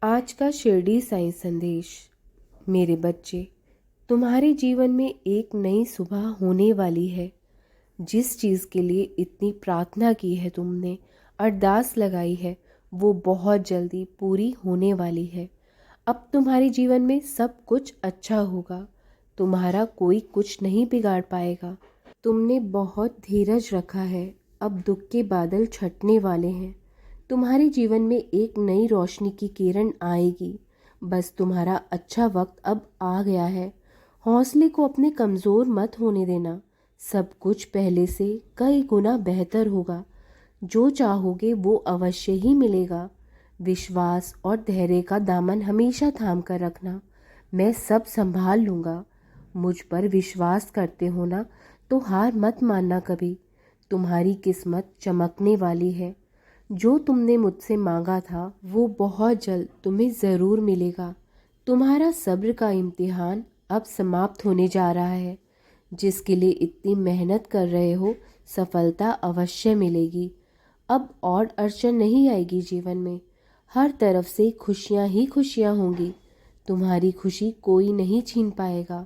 आज का शिरडी साईं संदेश। मेरे बच्चे, तुम्हारे जीवन में एक नई सुबह होने वाली है। जिस चीज़ के लिए इतनी प्रार्थना की है तुमने, अरदास लगाई है, वो बहुत जल्दी पूरी होने वाली है। अब तुम्हारे जीवन में सब कुछ अच्छा होगा। तुम्हारा कोई कुछ नहीं बिगाड़ पाएगा। तुमने बहुत धीरज रखा है। अब दुख के बादल छटने वाले हैं। तुम्हारे जीवन में एक नई रोशनी की किरण आएगी। बस तुम्हारा अच्छा वक्त अब आ गया है। हौसले को अपने कमज़ोर मत होने देना। सब कुछ पहले से कई गुना बेहतर होगा। जो चाहोगे वो अवश्य ही मिलेगा। विश्वास और धैर्य का दामन हमेशा थाम कर रखना। मैं सब संभाल लूँगा। मुझ पर विश्वास करते हो ना, तो हार मत मानना कभी। तुम्हारी किस्मत चमकने वाली है। जो तुमने मुझसे मांगा था वो बहुत जल्द तुम्हें ज़रूर मिलेगा। तुम्हारा सब्र का इम्तिहान अब समाप्त होने जा रहा है। जिसके लिए इतनी मेहनत कर रहे हो, सफलता अवश्य मिलेगी। अब और अड़चन नहीं आएगी जीवन में। हर तरफ से खुशियाँ ही खुशियाँ होंगी। तुम्हारी खुशी कोई नहीं छीन पाएगा।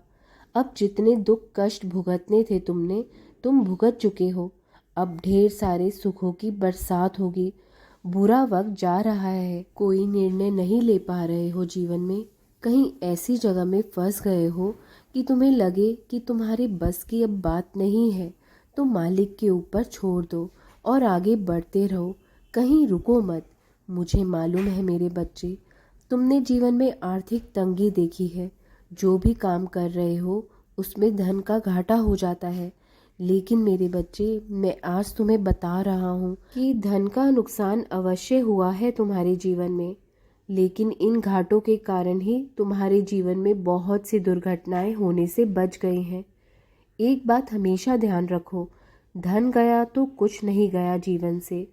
अब जितने दुख कष्ट भुगतने थे तुमने, तुम भुगत चुके हो। अब ढेर सारे सुखों की बरसात होगी। बुरा वक्त जा रहा है। कोई निर्णय नहीं ले पा रहे हो जीवन में। कहीं ऐसी जगह में फंस गए हो कि तुम्हें लगे कि तुम्हारे बस की अब बात नहीं है, तो मालिक के ऊपर छोड़ दो और आगे बढ़ते रहो। कहीं रुको मत। मुझे मालूम है मेरे बच्चे, तुमने जीवन में आर्थिक तंगी देखी है। जो भी काम कर रहे हो उसमें धन का घाटा हो जाता है। लेकिन मेरे बच्चे, मैं आज तुम्हें बता रहा हूँ कि धन का नुकसान अवश्य हुआ है तुम्हारे जीवन में। लेकिन इन घाटों के कारण ही तुम्हारे जीवन में बहुत सी दुर्घटनाएं होने से बच गई हैं। एक बात हमेशा ध्यान रखो, धन गया तो कुछ नहीं गया जीवन से।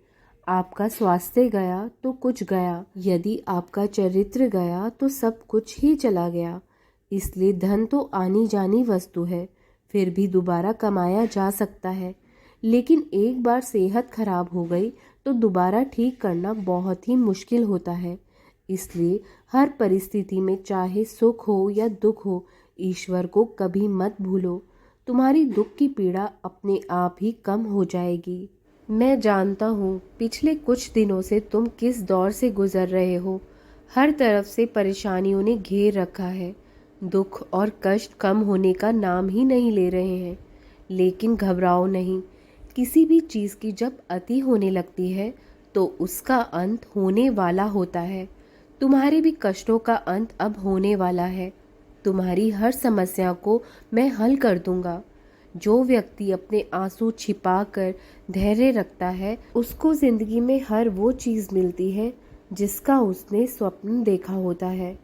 आपका स्वास्थ्य गया तो कुछ गया। यदि आपका चरित्र गया तो सब कुछ ही चला गया। इसलिए धन तो आनी जानी वस्तु है, फिर भी दोबारा कमाया जा सकता है। लेकिन एक बार सेहत खराब हो गई तो दोबारा ठीक करना बहुत ही मुश्किल होता है। इसलिए हर परिस्थिति में, चाहे सुख हो या दुख हो, ईश्वर को कभी मत भूलो। तुम्हारी दुख की पीड़ा अपने आप ही कम हो जाएगी। मैं जानता हूँ पिछले कुछ दिनों से तुम किस दौर से गुजर रहे हो। हर तरफ से परेशानियों ने घेर रखा है। दुख और कष्ट कम होने का नाम ही नहीं ले रहे हैं। लेकिन घबराओ नहीं। किसी भी चीज़ की जब अति होने लगती है तो उसका अंत होने वाला होता है। तुम्हारे भी कष्टों का अंत अब होने वाला है। तुम्हारी हर समस्या को मैं हल कर दूंगा। जो व्यक्ति अपने आंसू छिपाकर धैर्य रखता है, उसको जिंदगी में हर वो चीज़ मिलती है जिसका उसने स्वप्न देखा होता है।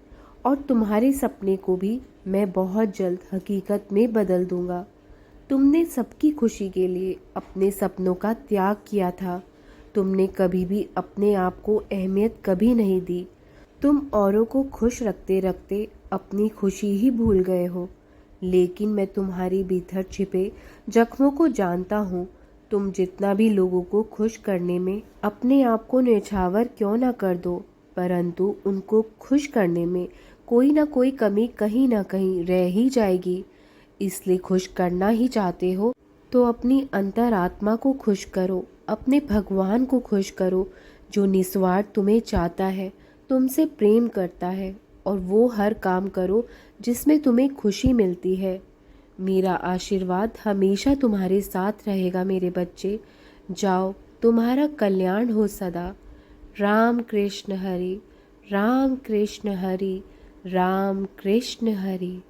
और तुम्हारे सपने को भी मैं बहुत जल्द हकीकत में बदल दूंगा। तुमने सबकी खुशी के लिए अपने सपनों का त्याग किया था। तुमने कभी भी अपने आप को अहमियत कभी नहीं दी। तुम औरों को खुश रखते रखते अपनी खुशी ही भूल गए हो। लेकिन मैं तुम्हारी भीतर छिपे जख्मों को जानता हूँ। तुम जितना भी लोगों को खुश करने में अपने आप को न्यौछावर क्यों ना कर दो, परंतु उनको खुश करने में कोई ना कोई कमी कहीं ना कहीं रह ही जाएगी। इसलिए खुश करना ही चाहते हो तो अपनी अंतरात्मा को खुश करो, अपने भगवान को खुश करो, जो निस्वार्थ तुम्हें चाहता है, तुमसे प्रेम करता है। और वो हर काम करो जिसमें तुम्हें खुशी मिलती है। मेरा आशीर्वाद हमेशा तुम्हारे साथ रहेगा मेरे बच्चे। जाओ, तुम्हारा कल्याण हो सदा। राम कृष्ण हरि, राम कृष्ण हरि, राम कृष्ण हरि।